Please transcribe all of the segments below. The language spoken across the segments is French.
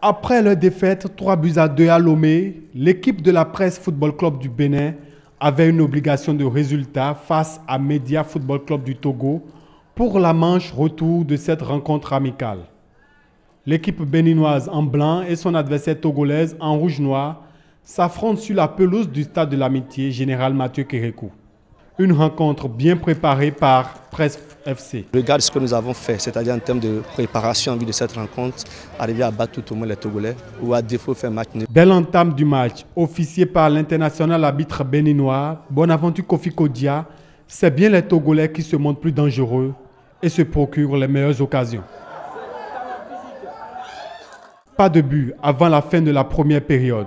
Après leur défaite 3-2 à Lomé, l'équipe de la Presse Football Club du Bénin avait une obligation de résultat face à Média Football Club du Togo pour la manche retour de cette rencontre amicale. L'équipe béninoise en blanc et son adversaire togolaise en rouge-noir s'affrontent sur la pelouse du stade de l'Amitié Général Mathieu Kérékou. Une rencontre bien préparée par Presse FC. Regarde ce que nous avons fait, c'est-à-dire en termes de préparation en vue de cette rencontre, arriver à battre tout au moins les Togolais ou à défaut faire match nul. Belle entame du match, officié par l'international arbitre béninois Bonaventure Kofi Kodia, c'est bien les Togolais qui se montrent plus dangereux et se procurent les meilleures occasions. Pas de but avant la fin de la première période.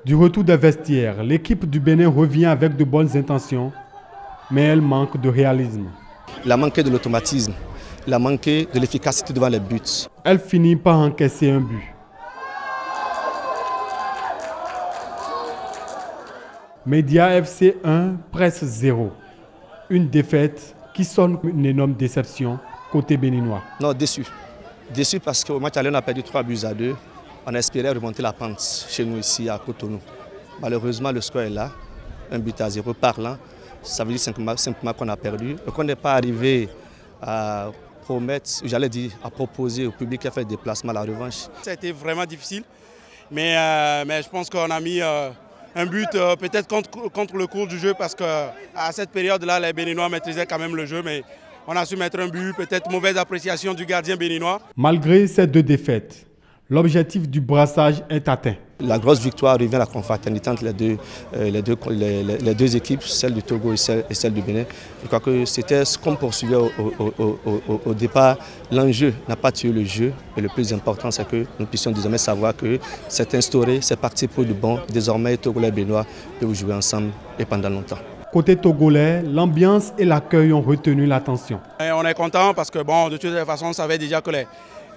Du retour des vestiaires, l'équipe du Bénin revient avec de bonnes intentions, mais elle manque de réalisme. Il a manqué de l'automatisme, il a manqué de l'efficacité devant les buts. Elle finit par encaisser un but. Média FC 1, Presse 0. Une défaite qui sonne une énorme déception côté béninois. Non, déçu. Déçu parce qu'au match aller, on a perdu 3-2. On espérait remonter la pente chez nous ici à Cotonou. Malheureusement, le score est là, 1-0 parlant. Ça veut dire simplement qu'on a perdu et qu'on n'est pas arrivé à promettre, j'allais dire, à proposer au public qui a fait le déplacement la revanche. Ça a été vraiment difficile, mais je pense qu'on a mis un but peut-être contre le cours du jeu parce qu'à cette période-là, les Béninois maîtrisaient quand même le jeu, mais on a su mettre un but, peut-être mauvaise appréciation du gardien béninois. Malgré ces deux défaites, l'objectif du brassage est atteint. La grosse victoire revient à la confraternité entre les deux équipes, celle du Togo et celle du Bénin. Je crois que c'était ce qu'on poursuivait au départ. L'enjeu n'a pas tué le jeu, et le plus important, c'est que nous puissions désormais savoir que c'est instauré, c'est parti pour du bon. Désormais, Togolais et Béninois peuvent jouer ensemble et pendant longtemps. Côté togolais, l'ambiance et l'accueil ont retenu l'attention. On est content parce que de toute façon, on savait déjà que les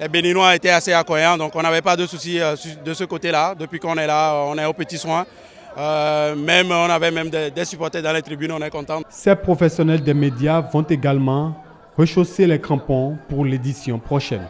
Béninois étaient assez accueillants, donc on n'avait pas de soucis de ce côté-là. Depuis qu'on est là, on est aux petits soins. On avait même des supporters dans les tribunes, on est content. Ces professionnels des médias vont également rechausser les crampons pour l'édition prochaine.